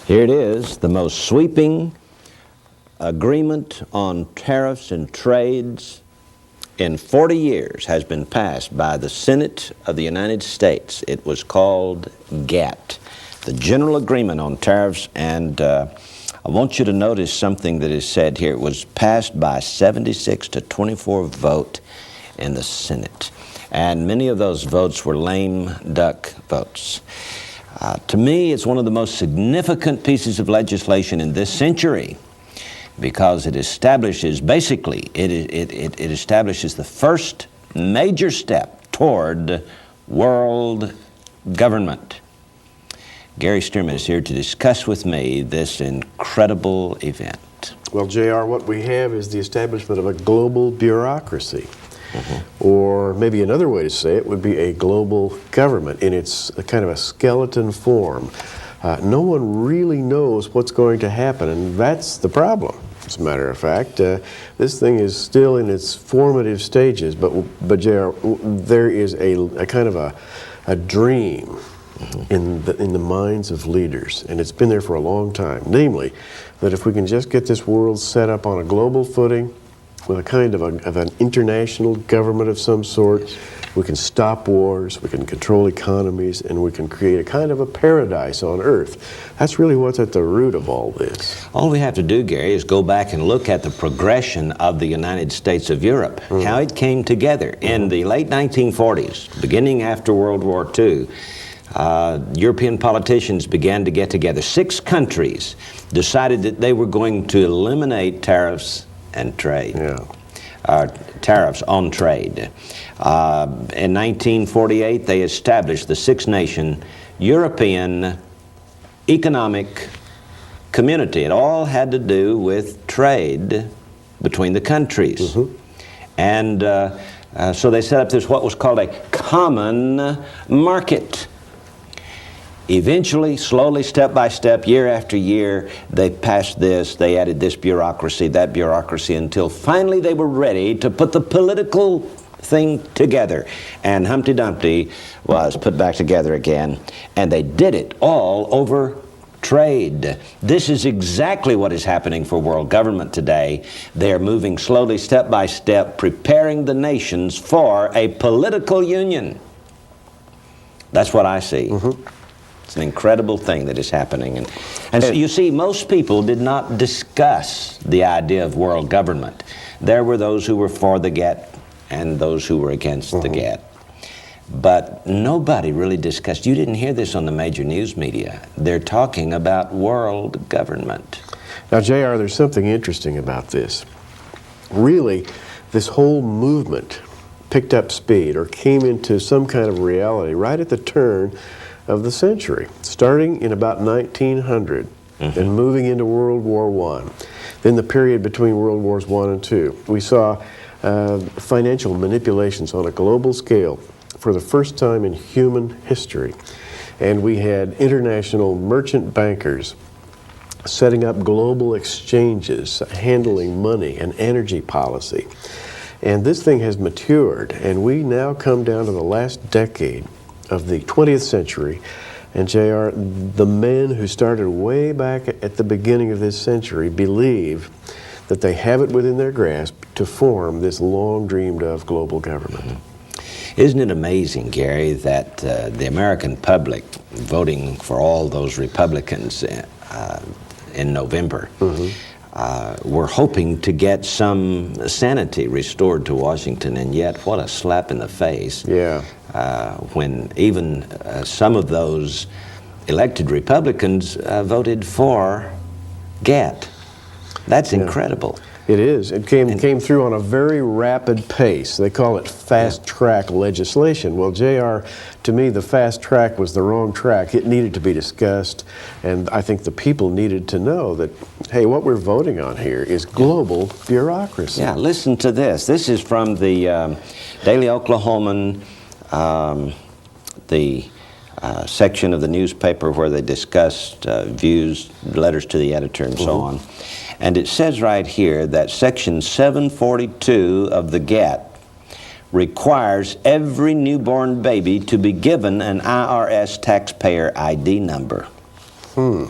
Here it is, the most sweeping agreement on tariffs and trades in 40 years has been passed by the Senate of the United States. It was called GATT, the General Agreement on Tariffs, and I want you to notice something that is said here. It was passed by 76 to 24 vote in the Senate, and many of those votes were lame duck votes. To me, it's one of the most significant pieces of legislation in this century, because it establishes, basically, it establishes the first major step toward world government. Gary Stearman is here to discuss with me this incredible event. Well, JR, what we have is the establishment of a global bureaucracy. Or maybe another way to say it would be a global government in its kind of a skeleton form. No one really knows what's going to happen, and that's the problem. As a matter of fact, this thing is still in its formative stages, but JR, there is a kind of a dream in the minds of leaders, and it's been there for a long time, namely that if we can just get this world set up on a global footing with a kind of an international government of some sort, we can stop wars, we can control economies, and we can create a kind of a paradise on earth. That's really what's at the root of all this. All we have to do, Gary, is go back and look at the progression of the United States of Europe, how it came together. In the late 1940s, beginning after World War II, European politicians began to get together. 6 countries decided that they were going to eliminate tariffs and trade. Tariffs on trade. In 1948, they established the 6-nation European Economic Community. It all had to do with trade between the countries. And so they set up this, what was called a common market. Eventually, slowly, step by step, year after year, they passed this, they added this bureaucracy, that bureaucracy, until finally they were ready to put the political thing together. And Humpty Dumpty was put back together again, and they did it all over trade. This is exactly what is happening for world government today. They're moving slowly, step by step, preparing the nations for a political union. That's what I see. It's an incredible thing that is happening. And so you see, most people did not discuss the idea of world government. There were those who were for the GATT and those who were against the GATT. But nobody really discussed, you didn't hear this on the major news media. They're talking about world government. Now, JR, there's something interesting about this. Really, this whole movement picked up speed or came into some kind of reality right at the turn of the century, starting in about 1900 and moving into World War I. Then the period between World Wars I and II. We saw financial manipulations on a global scale for the first time in human history. And we had international merchant bankers setting up global exchanges, handling money and energy policy. And this thing has matured, and we now come down to the last decade of the 20th century, and JR, the men who started way back at the beginning of this century believe that they have it within their grasp to form this long dreamed of global government. Isn't it amazing, Gary, that the American public, voting for all those Republicans in November, were hoping to get some sanity restored to Washington, and yet what a slap in the face. When even some of those elected Republicans voted for GATT. That's incredible. It is. It came through on a very rapid pace. They call it fast-track legislation. Well, JR, to me, the fast track was the wrong track. It needed to be discussed, and I think the people needed to know that, hey, what we're voting on here is global bureaucracy. Yeah, listen to this. This is from the Daily Oklahoman, the section of the newspaper where they discussed views, letters to the editor, and so on. And it says right here that Section 742 of the GATT requires every newborn baby to be given an IRS taxpayer ID number.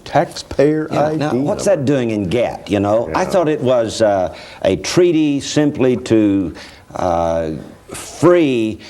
Taxpayer Yeah, ID now, what's number. that doing in GATT, you know? I Yeah. thought it was a treaty simply to free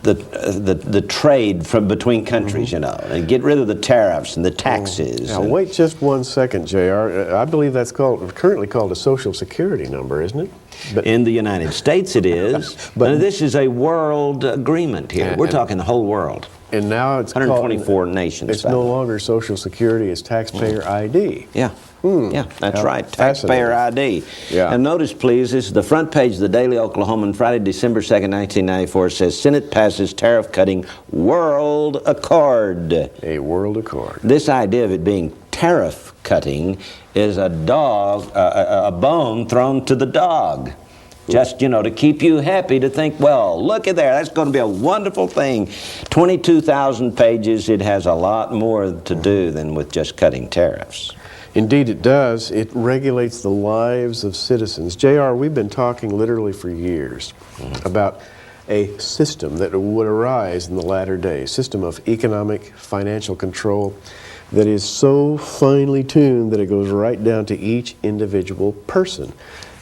the trade from between countries, you know, and get rid of the tariffs and the taxes. Now, and- wait just 1 second, JR. I believe that's currently called a Social Security number, isn't it? But, In the United States it is, But- but this is a world agreement here. We're talking the whole world. and now it's 124 nations. It's by the no way. longer Social Security, it's taxpayer ID. Yeah. Yeah, that's How right. fascinating. Taxpayer ID. Yeah. And notice, please, this is the front page of the Daily Oklahoman, Friday, December 2nd, 1994. It says, Senate passes tariff-cutting world accord. A world accord. This idea of it being tariff-cutting is a bone thrown to the dog. Just, you know, to keep you happy, to think, well, look at there, that's going to be a wonderful thing. 22,000 pages, it has a lot more to do than with just cutting tariffs. Indeed it does. It regulates the lives of citizens. JR, we've been talking literally for years about a system that would arise in the latter days, system of economic, financial control that is so finely tuned that it goes right down to each individual person.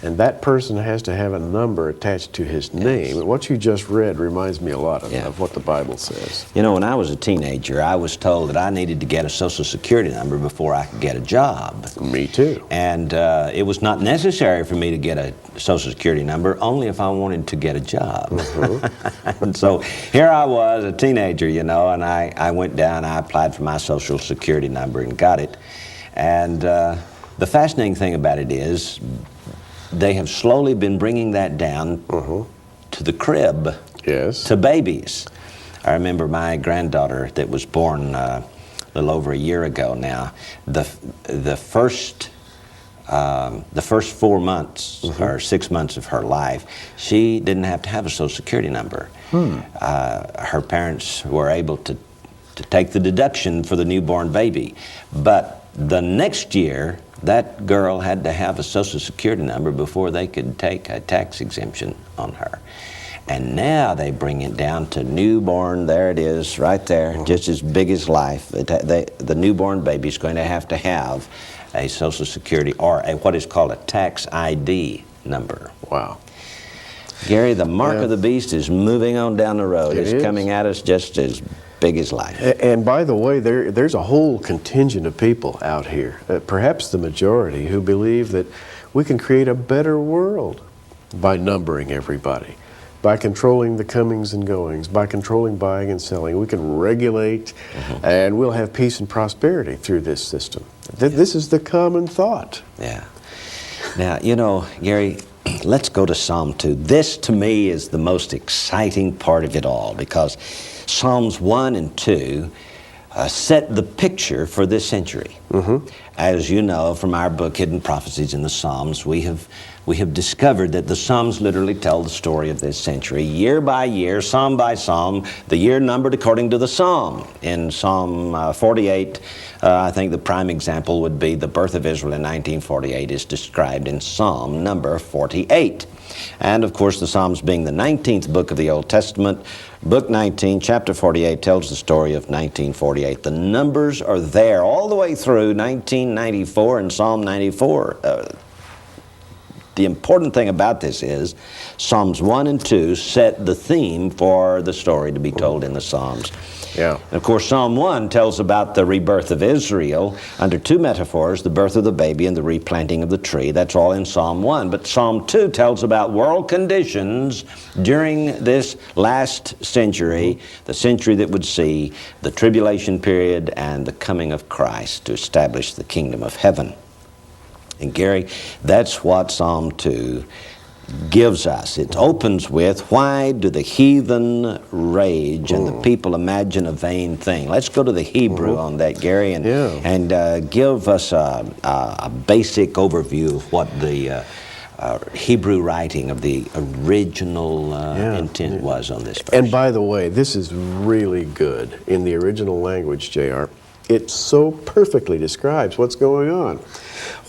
And that person has to have a number attached to his name. And what you just read reminds me a lot of what the Bible says. You know, when I was a teenager, I was told that I needed to get a Social Security number before I could get a job. Me too. And it was not necessary for me to get a Social Security number, only if I wanted to get a job. And so here I was, a teenager, you know, and I went down, I applied for my Social Security number and got it. And the fascinating thing about it is, they have slowly been bringing that down to the crib, Yes. to babies. I remember my granddaughter that was born a little over a year ago now. The first 4 months or 6 months of her life, she didn't have to have a Social Security number. Her parents were able to take the deduction for the newborn baby, but the next year, that girl had to have a Social Security number before they could take a tax exemption on her. And now they bring it down to newborn, there it is, right there, just as big as life. The newborn baby's going to have a Social Security or what is called a tax ID number. Wow. Gary, the mark of the beast is moving on down the road. It It's is. coming at us just as big as life. And by the way, there's a whole contingent of people out here, perhaps the majority, who believe that we can create a better world by numbering everybody, by controlling the comings and goings, by controlling buying and selling. We can regulate, and we'll have peace and prosperity through this system. This is the common thought. Yeah. Now, you know, Gary, let's go to Psalm 2. This, to me, is the most exciting part of it all, because Psalms 1 and 2 set the picture for this century. As you know from our book, Hidden Prophecies in the Psalms, we have discovered that the Psalms literally tell the story of this century, year by year, psalm by psalm, the year numbered according to the psalm. In Psalm 48, I think the prime example would be the birth of Israel in 1948 is described in Psalm number 48. And of course, the Psalms being the 19th book of the Old Testament, Book 19, chapter 48 tells the story of 1948. The numbers are there all the way through 1994 and Psalm 94. The important thing about this is Psalms 1 and 2 set the theme for the story to be told in the Psalms. Yeah. And of course, Psalm 1 tells about the rebirth of Israel under two metaphors, the birth of the baby and the replanting of the tree. That's all in Psalm 1. But Psalm 2 tells about world conditions during this last century, the century that would see the tribulation period and the coming of Christ to establish the kingdom of heaven. And Gary, that's what Psalm 2 gives us. It opens with, why do the heathen rage and the people imagine a vain thing? Let's go to the Hebrew on that, Gary, and give us a basic overview of what the Hebrew writing of the original intent was on this verse. And by the way, this is really good in the original language, JR. It so perfectly describes what's going on.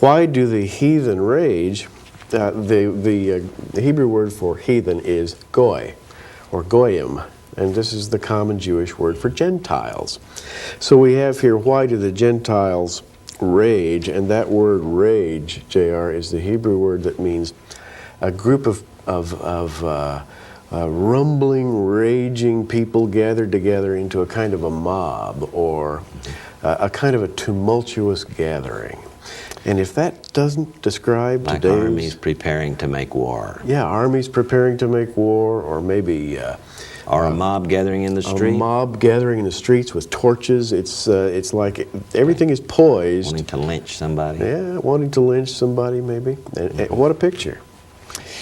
Why do the heathen rage? The Hebrew word for heathen is goy, or goyim. and this is the common Jewish word for Gentiles. So we have here, why do the Gentiles rage? And that word rage, JR, is the Hebrew word that means a group of rumbling, raging people gathered together into a kind of a mob, or a kind of a tumultuous gathering. And if that doesn't describe like today's... armies preparing to make war. Yeah, armies preparing to make war, or maybe... or a mob gathering in the street. A mob gathering in the streets with torches. It's like everything is poised. Wanting to lynch somebody. Yeah, wanting to lynch somebody maybe. And what a picture.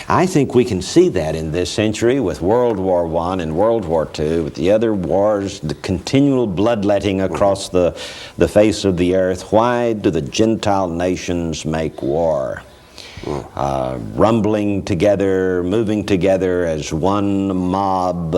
I think we can see that in this century with World War I and World War II, with the other wars, the continual bloodletting across the face of the earth. Why do the Gentile nations make war? Rumbling together, moving together as one mob.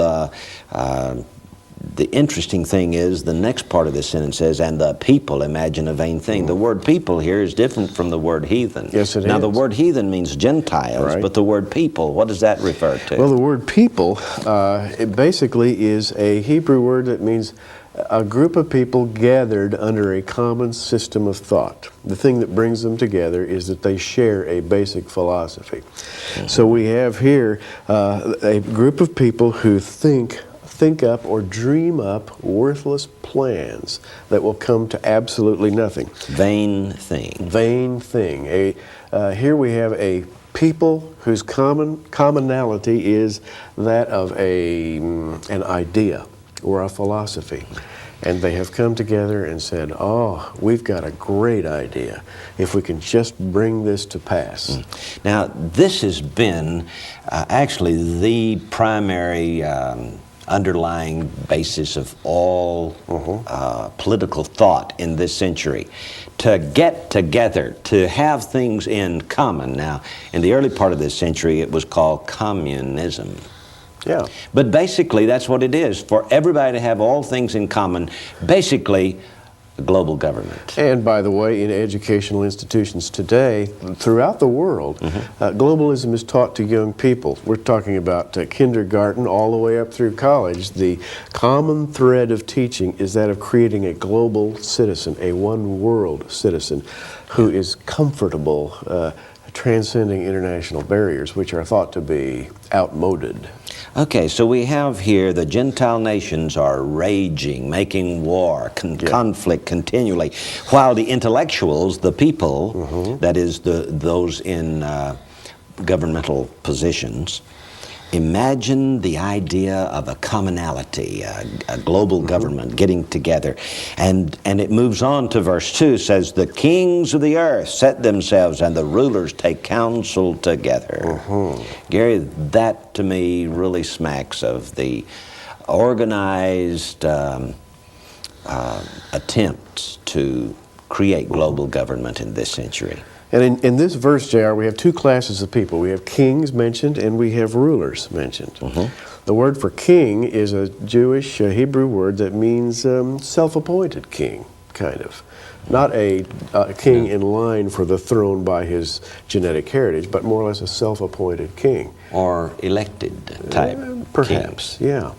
The interesting thing is the next part of this sentence says, and the people imagine a vain thing. The word people here is different from the word heathen. Yes, it is. Now, the word heathen means Gentiles, right. But the word people, what does that refer to? Well, the word people, it basically is a Hebrew word that means a group of people gathered under a common system of thought. The thing that brings them together is that they share a basic philosophy. So we have here a group of people who think up or dream up worthless plans that will come to absolutely nothing. Vain thing. Vain thing. Here we have a people whose commonality is that of an idea or a philosophy. And they have come together and said, oh, we've got a great idea if we can just bring this to pass. Now, this has been actually the primary underlying basis of all political thought in this century. To get together, to have things in common. Now, in the early part of this century, it was called communism. Yeah. But basically, that's what it is. For everybody to have all things in common, basically, a global government. And by the way, in educational institutions today, throughout the world, globalism is taught to young people. We're talking about kindergarten all the way up through college. The common thread of teaching is that of creating a global citizen, a one-world citizen who is comfortable transcending international barriers, which are thought to be outmoded. Okay, so we have here the Gentile nations are raging, making war, conflict continually, while the intellectuals, the people, that is those in governmental positions, imagine the idea of a commonality, a global government getting together. And it moves on to verse 2, says, the kings of the earth set themselves and the rulers take counsel together. Gary, that to me really smacks of the organized attempts to create global government in this century. And in this verse, JR, we have two classes of people. We have kings mentioned and we have rulers mentioned. The word for king is a Jewish Hebrew word that means self-appointed king, kind of. Not a king in line for the throne by his genetic heritage, but more or less a self-appointed king. Or elected type Perhaps, king. yeah.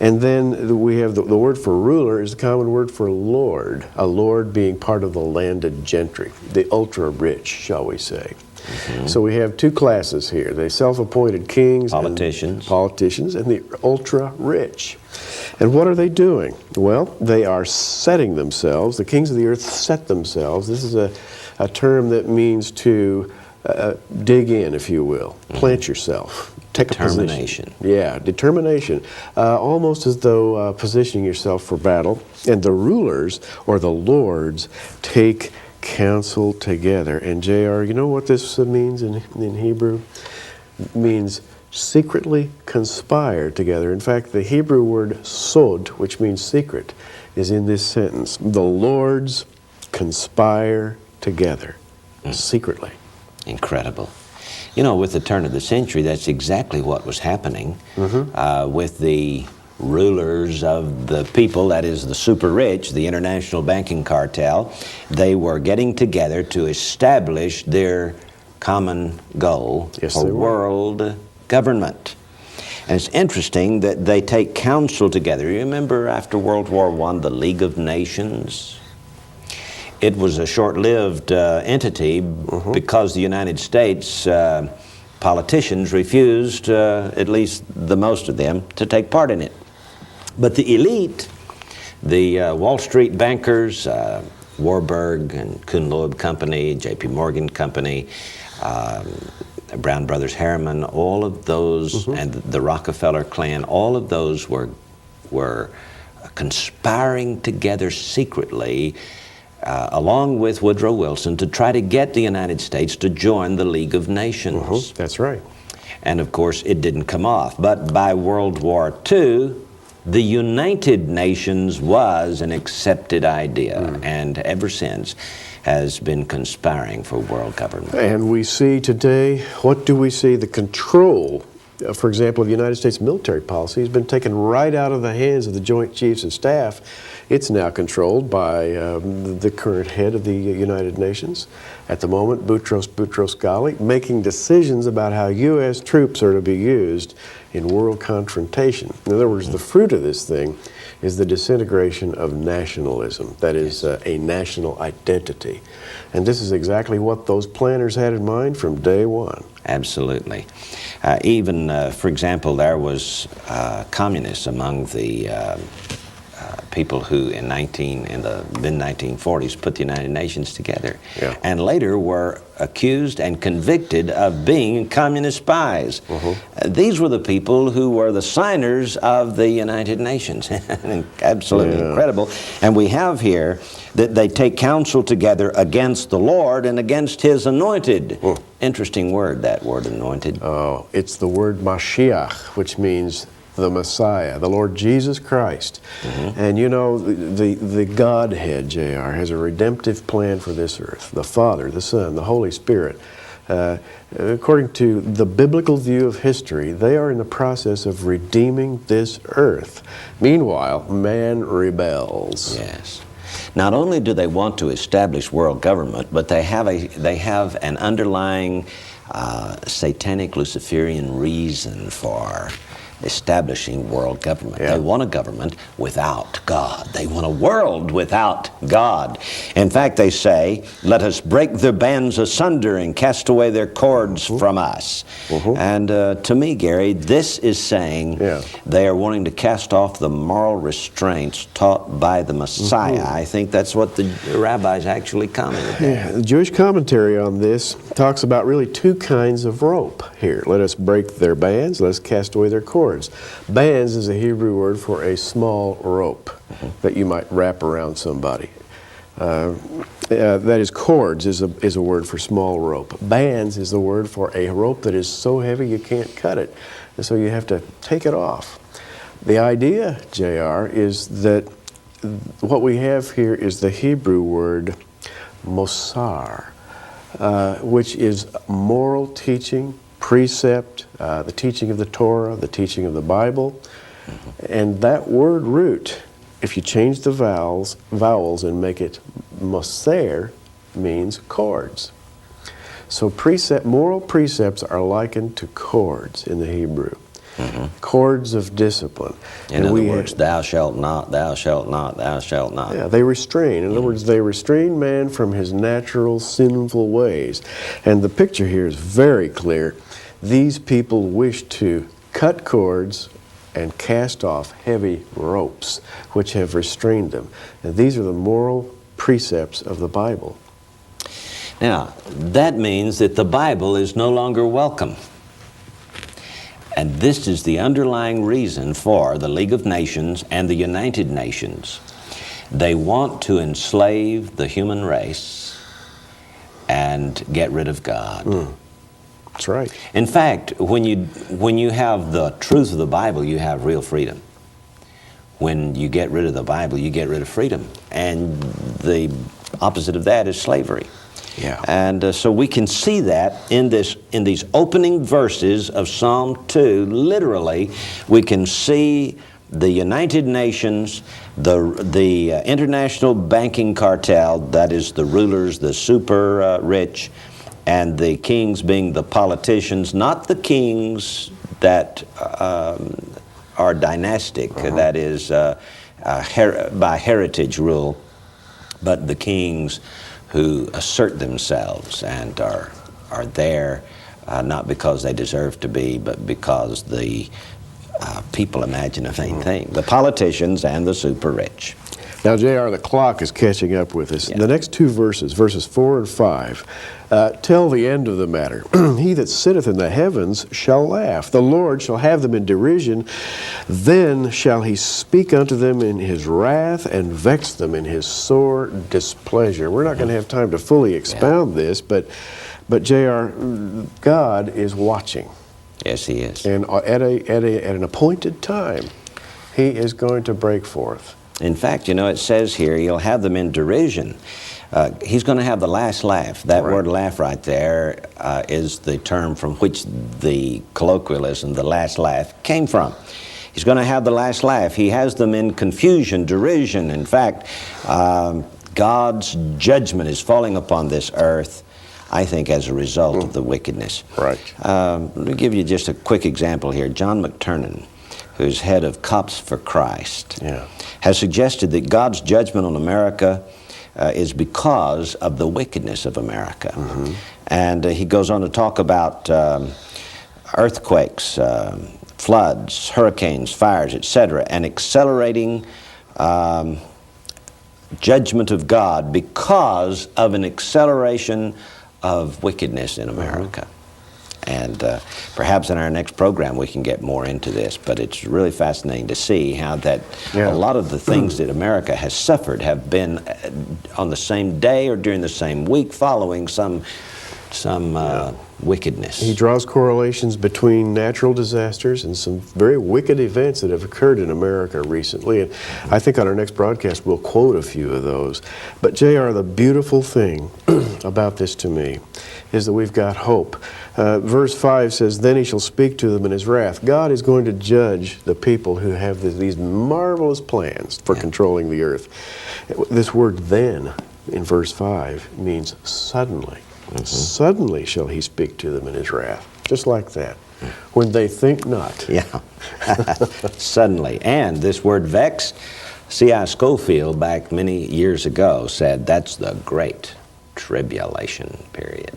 And then we have the word for ruler is the common word for lord, a lord being part of the landed gentry, the ultra-rich, shall we say. So we have two classes here, the self-appointed kings, politicians, and the ultra-rich. And what are they doing? Well, they are setting themselves. The kings of the earth set themselves. This is a term that means to dig in, if you will. Plant yourself. Take a position. Determination. Yeah, determination. Almost as though positioning yourself for battle. And the rulers, or the lords, take counsel together. And JR, you know what this means in Hebrew? It means secretly conspire together. In fact, the Hebrew word sod, which means secret, is in this sentence. The lords conspire together, secretly. Incredible. You know, with the turn of the century, that's exactly what was happening with the rulers of the people, that is the super rich, the international banking cartel. They were getting together to establish their common goal for world government. And it's interesting that they take counsel together. You remember after World War I, the League of Nations? It was a short-lived entity because the United States politicians refused, at least the most of them, to take part in it. But the elite, the Wall Street bankers, Warburg and Kuhn Loeb Company, J.P. Morgan Company, Brown Brothers Harriman, all of those, and the Rockefeller clan, all of those were conspiring together secretly, along with Woodrow Wilson, to try to get the United States to join the League of Nations. That's right. And of course, it didn't come off. But by World War II, the United Nations was an accepted idea, and ever since has been conspiring for world government. And we see today, what do we see? The control, for example, of the United States military policy has been taken right out of the hands of the Joint Chiefs of Staff. It's now controlled by the current head of the United Nations. At the moment, Boutros Ghali, making decisions about how U.S. troops are to be used in world confrontation. In other words, the fruit of this thing is the disintegration of nationalism, that is, a national identity. And this is exactly what those planners had in mind from day one. Absolutely. Even, for example, there was communists among the people who in the mid-1940s put the United Nations together, and later were accused and convicted of being communist spies. These were the people who were the signers of the United Nations. Absolutely incredible. And we have here that they take counsel together against the Lord and against His anointed. Interesting word, that word anointed. Oh, it's the word Mashiach, which means the Messiah, the Lord Jesus Christ. And you know, the Godhead, J.R., has a redemptive plan for this earth. The Father, the Son, the Holy Spirit. According to the biblical view of history, they are in the process of redeeming this earth. Meanwhile, man rebels. Yes. Not only do they want to establish world government, but they have an underlying satanic Luciferian reason for establishing world government. They want a government without God. They want a world without God. In fact, they say, let us break their bands asunder and cast away their cords from us. And to me, Gary, this is saying they are wanting to cast off the moral restraints taught by the Messiah. I think that's what the rabbis actually commented. The Jewish commentary on this talks about really two kinds of rope here. Let us break their bands, let us cast away their cords. Bands is a Hebrew word for a small rope that you might wrap around somebody. That is, cords is a word for small rope. Bands is the word for a rope that is so heavy you can't cut it, and so you have to take it off. The idea, J.R., is that what we have here is the Hebrew word mosar, which is moral teaching, precept, the teaching of the Torah, the teaching of the Bible. And that word root, if you change the vowels and make it moser, means cords. So moral precepts are likened to cords in the Hebrew. Cords of discipline. In other words, thou shalt not, thou shalt not, thou shalt not. Yeah, they restrain. In other words, they restrain man from his natural sinful ways. And the picture here is very clear. These people wish to cut cords and cast off heavy ropes which have restrained them. And these are the moral precepts of the Bible. Now, that means that the Bible is no longer welcome. And this is the underlying reason for the League of Nations and the United Nations. They want to enslave the human race and get rid of God. That's right. In fact, when you have the truth of the Bible, you have real freedom. When you get rid of the Bible, you get rid of freedom. And the opposite of that is slavery. And so we can see that in these opening verses of Psalm 2. Literally, we can see the United Nations, the international banking cartel, that is the rulers, the super rich, and the kings being the politicians, not the kings that are dynastic, that is by heritage rule, but the kings who assert themselves and are there not because they deserve to be, but because the people imagine a vain thing. The politicians and the super rich. Now, J.R., the clock is catching up with us. Yeah. The next two verses, verses 4 and 5, tell the end of the matter. He that sitteth in the heavens shall laugh. The Lord shall have them in derision. Then shall he speak unto them in his wrath and vex them in his sore displeasure. We're not going to have time to fully expound this, but J.R., God is watching. Yes, he is. And at an appointed time, he is going to break forth. In fact, you know, it says here, he'll have them in derision. He's going to have the last laugh. That word laugh right there is the term from which the colloquialism, the last laugh, came from. He's going to have the last laugh. He has them in confusion, derision. In fact, God's judgment is falling upon this earth, I think, as a result of the wickedness. Right. Let me give you just a quick example here. John McTernan, who's head of Cops for Christ, has suggested that God's judgment on America is because of the wickedness of America. And he goes on to talk about earthquakes, floods, hurricanes, fires, etc., and accelerating judgment of God because of an acceleration of wickedness in America. And perhaps in our next program we can get more into this, but it's really fascinating to see how that a lot of the things that America has suffered have been on the same day or during the same week following some wickedness. He draws correlations between natural disasters and some very wicked events that have occurred in America recently. And I think on our next broadcast we'll quote a few of those. But J.R., the beautiful thing about this to me is that we've got hope. Verse 5 says, then he shall speak to them in his wrath. God is going to judge the people who have these marvelous plans for controlling the earth. This word then in verse 5 means suddenly. Suddenly shall he speak to them in his wrath. Just like that. When they think not. Yeah. Suddenly. And this word vex, C.I. Schofield back many years ago said that's the Great Tribulation period.